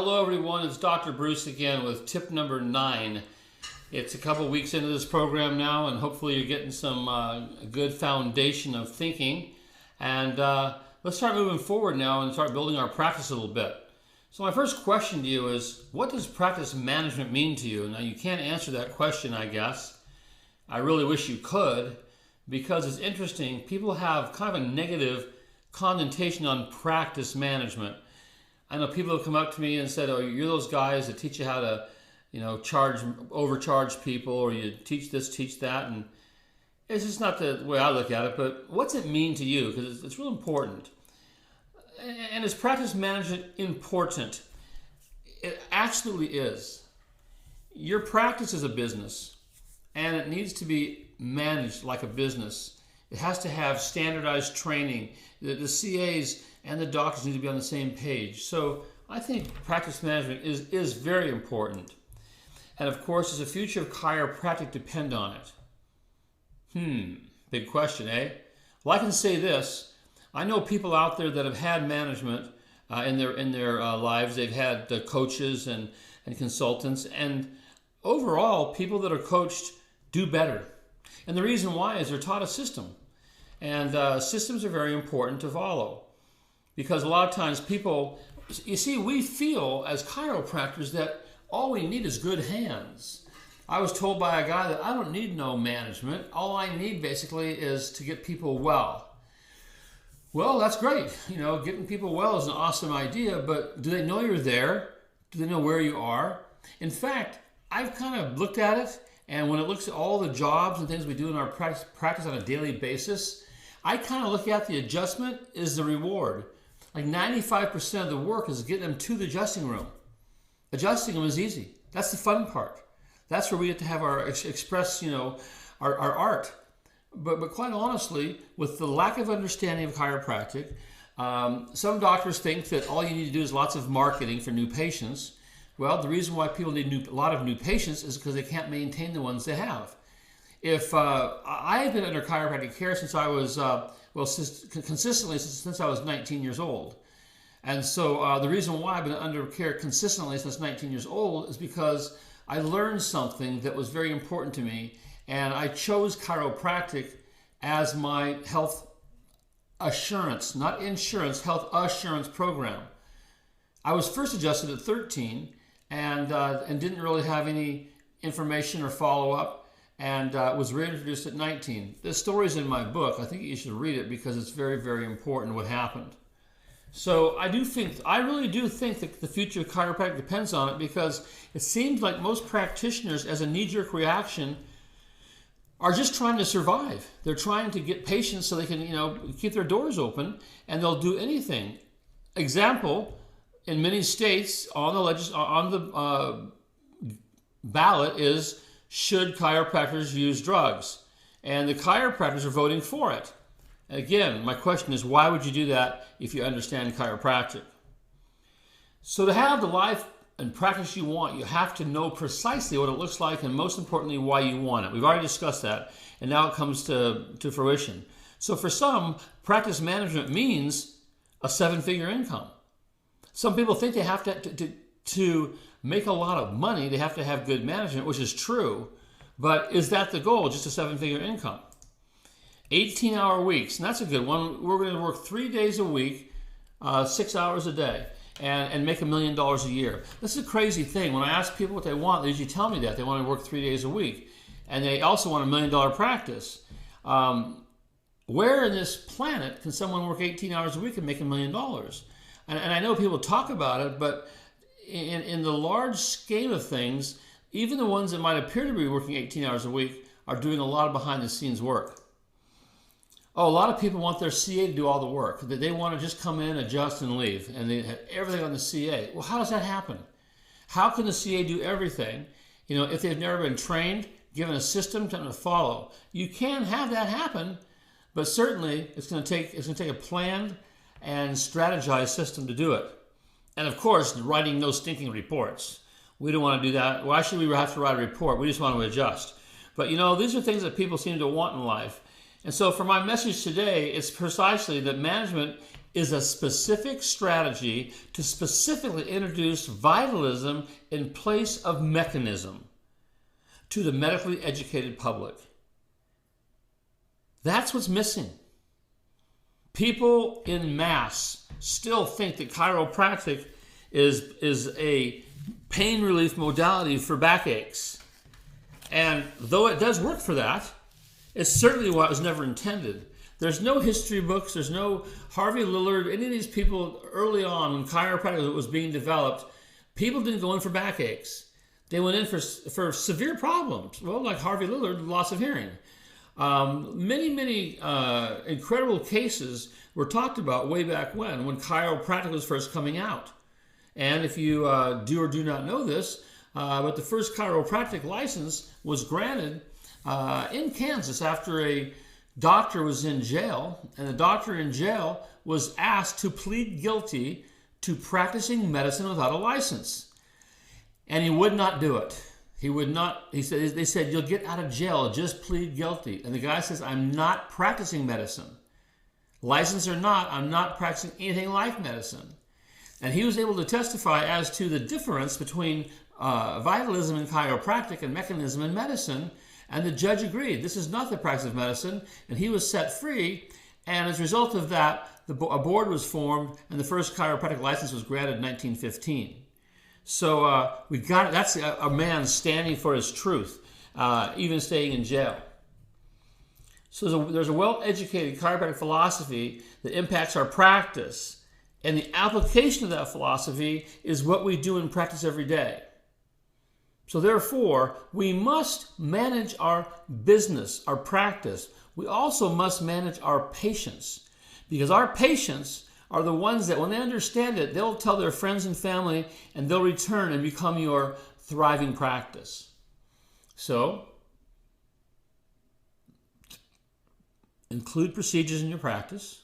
Hello everyone, it's Dr. Bruce again with tip number 9. It's a couple weeks into this program now, and hopefully you're getting some good foundation of thinking. And let's start moving forward now and start building our practice a little bit. So my first question to you is, what does practice management mean to you? Now you can't answer that question, I guess. I really wish you could, because it's interesting. People have kind of a negative connotation on practice management. I know people have come up to me and said, "Oh, you're those guys that teach you how to, overcharge people, or you teach this, teach that," and it's just not the way I look at it. But what's it mean to you? Because it's real important. And is practice management important? It absolutely is. Your practice is a business, and it needs to be managed like a business. It has to have standardized training. The CAs and the doctors need to be on the same page. So I think practice management is very important. And of course, does the future of chiropractic depend on it? Big question, eh? Well, I can say this. I know people out there that have had management in their lives. They've had coaches and consultants. And overall, people that are coached do better. And the reason why is they're taught a system. And systems are very important to follow. Because a lot of times people, you see, we feel as chiropractors that all we need is good hands. I was told by a guy that I don't need no management. All I need basically is to get people well. Well, that's great. Getting people well is an awesome idea, but do they know you're there? Do they know where you are? In fact, I've kind of looked at it, and when it looks at all the jobs and things we do in our practice on a daily basis, I kind of look at the adjustment is the reward. Like 95% of the work is getting them to the adjusting room. Adjusting them is easy. That's the fun part. That's where we get to have our express, our art. But quite honestly, with the lack of understanding of chiropractic, some doctors think that all you need to do is lots of marketing for new patients. Well, the reason why people need a lot of new patients is because they can't maintain the ones they have. If I've been under chiropractic care since I was consistently since I was 19 years old, and so the reason why I've been under care consistently since 19 years old is because I learned something that was very important to me, and I chose chiropractic as my health assurance, not insurance, health assurance program. I was first adjusted at 13, and didn't really have any information or follow up. And was reintroduced at 19. The story's in my book. I think you should read it because it's very, very important what happened. So I really do think that the future of chiropractic depends on it, because it seems like most practitioners, as a knee-jerk reaction, are just trying to survive. They're trying to get patients so they can, keep their doors open, and they'll do anything. Example, in many states on the ballot is, should chiropractors use drugs? And the chiropractors are voting for it. And again, my question is, why would you do that if you understand chiropractic? So to have the life and practice you want, you have to know precisely what it looks like, and most importantly, why you want it. We've already discussed that, and now it comes to fruition. So for some, practice management means a 7-figure income. Some people think they have to make a lot of money, they have to have good management, which is true, but is that the goal, just a 7-figure income? 18-hour weeks, and that's a good one. We're going to work 3 days a week, 6 hours a day, and make $1 million a year. This is a crazy thing. When I ask people what they want, they usually tell me that. They want to work 3 days a week, and they also want $1 million practice. Where in this planet can someone work 18 hours a week and make $1 million? And I know people talk about it, but in the large scheme of things, even the ones that might appear to be working 18 hours a week are doing a lot of behind-the-scenes work. A lot of people want their CA to do all the work. They want to just come in, adjust, and leave, and they have everything on the CA. Well, how does that happen? How can the CA do everything, if they've never been trained, given a system to follow? You can have that happen, but certainly it's going to take a planned and strategized system to do it. And of course, writing no stinking reports. We don't want to do that. Why should we have to write a report? We just want to adjust. But these are things that people seem to want in life. And so for my message today, it's precisely that management is a specific strategy to specifically introduce vitalism in place of mechanism to the medically educated public. That's what's missing. People in mass still think that chiropractic is a pain relief modality for backaches. And though it does work for that, it's certainly what was never intended. There's no history books, there's no Harvey Lillard, any of these people early on when chiropractic was being developed, people didn't go in for backaches. They went in for severe problems. Well, like Harvey Lillard, loss of hearing. Many incredible cases were talked about way back when chiropractic was first coming out. And if you do or do not know this, but the first chiropractic license was granted in Kansas after a doctor was in jail, and the doctor in jail was asked to plead guilty to practicing medicine without a license. And he would not do it. He would not. They said, you'll get out of jail, just plead guilty. And the guy says, I'm not practicing medicine. License or not, I'm not practicing anything like medicine. And he was able to testify as to the difference between vitalism in chiropractic and mechanism in medicine. And the judge agreed, this is not the practice of medicine. And he was set free. And as a result of that, a board was formed, and the first chiropractic license was granted in 1915. So we got it. That's a man standing for his truth, even staying in jail. So there's a well-educated chiropractic philosophy that impacts our practice, and the application of that philosophy is what we do in practice every day. So therefore, we must manage our business, our practice. We also must manage our patients, because our patients are the ones that when they understand it, they'll tell their friends and family, and they'll return and become your thriving practice. So, include procedures in your practice.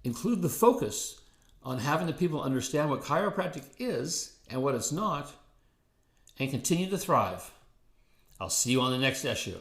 Include the focus on having the people understand what chiropractic is and what it's not, and continue to thrive. I'll see you on the next issue.